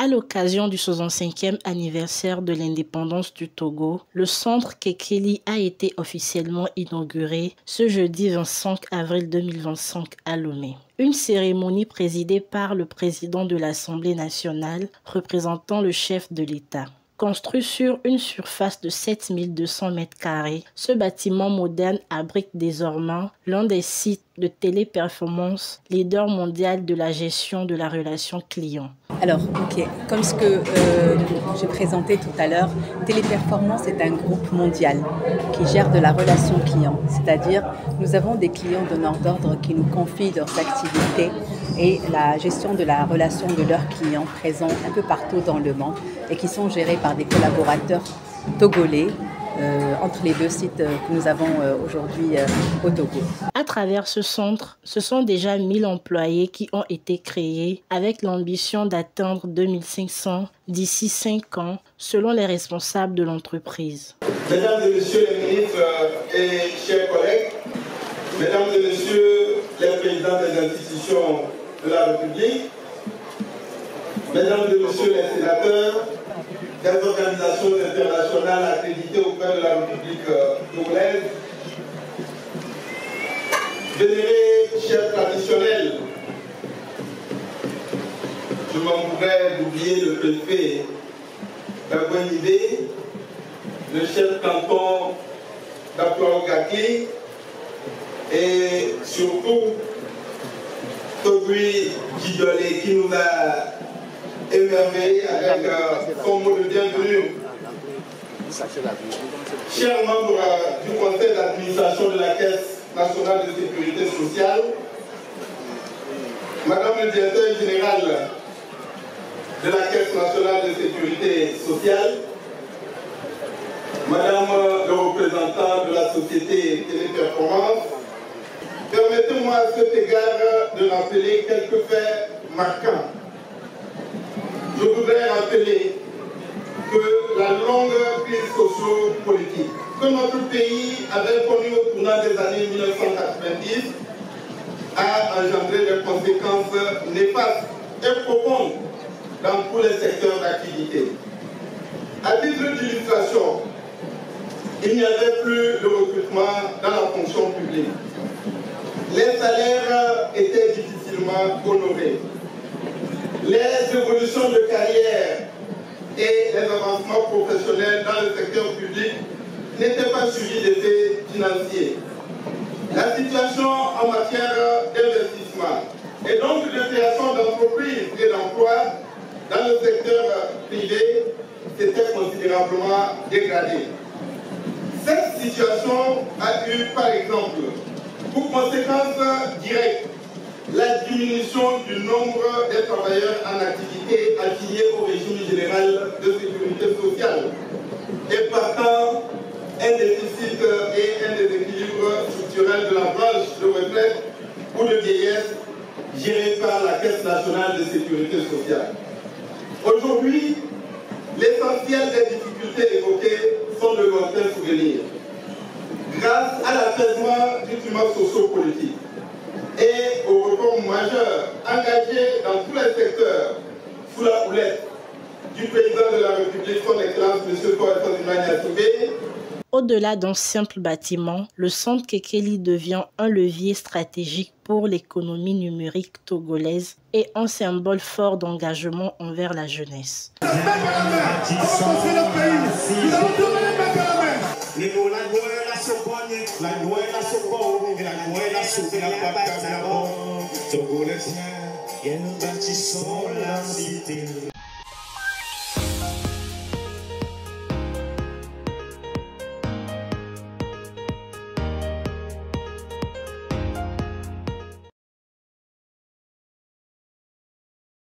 À l'occasion du 65e anniversaire de l'indépendance du Togo, le centre Kekeli a été officiellement inauguré ce jeudi 25 avril 2025 à Lomé. Une cérémonie présidée par le président de l'Assemblée nationale représentant le chef de l'État. Construit sur une surface de 7200 m², ce bâtiment moderne abrite désormais l'un des sites de Téléperformance, leader mondial de la gestion de la relation client. Alors, ok, comme ce que j'ai présenté tout à l'heure, Téléperformance est un groupe mondial qui gère de la relation client. C'est-à-dire, nous avons des clients donneurs d'ordre qui nous confient leurs activités et la gestion de la relation de leurs clients présents un peu partout dans le monde et qui sont gérés par des collaborateurs togolais entre les deux sites que nous avons aujourd'hui au Togo. À travers ce centre, ce sont déjà 1000 employés qui ont été créés avec l'ambition d'atteindre 2500 d'ici 5 ans, selon les responsables de l'entreprise. Mesdames et messieurs les ministres et chers collègues, mesdames et messieurs les présidents des institutions de la République, mesdames et messieurs les sénateurs, des organisations internationales accréditées auprès de la République togolaise, vénérés chefs traditionnels, je m'en voudrais d'oublier le préfet d'Abouenibé, le chef canton d'Aploagaki et surtout Togui Djidolé qui nous a émerveillés avec son mot de bienvenue. Chers membres du conseil d'administration de la Caisse nationale de sécurité sociale, Madame le directeur général de la Caisse nationale de sécurité sociale, Madame le représentant de la société Téléperformance, permettez-moi à cet égard de rappeler quelques faits marquants. Je voudrais rappeler que la longue crise socio-politique que notre pays avait connue au tournant des années 1990 a engendré des conséquences néfastes et profondes dans tous les secteurs d'activité. À titre d'illustration, il n'y avait plus de recrutement dans la fonction publique. Les salaires étaient difficilement honorés. Les évolutions de carrière et les avancements professionnels dans le secteur public n'étaient pas suivis d'effets financiers. La situation en matière d'investissement et donc de création d'entreprises et d'emplois dans le secteur privé s'était considérablement dégradée. Cette situation a eu, par exemple, pour conséquence directe la diminution du nombre des travailleurs en activité affiliés au régime général de sécurité sociale et partant un déficit et un déséquilibre structurel de la branche de retraite ou de vieillesse gérée par la Caisse nationale de sécurité sociale. Aujourd'hui, l'essentiel des difficultés évoquées sont de lointains souvenirs. Grâce à l'apaisement du climat socio-politique et aux réformes majeures engagées dans tous les secteurs sous la houlette du président de la République, son Excellence M. Kouassi. Au-delà d'un simple bâtiment, le centre Kekeli devient un levier stratégique pour l'économie numérique togolaise et un symbole fort d'engagement envers la jeunesse. Togolais, bâtissons la cité.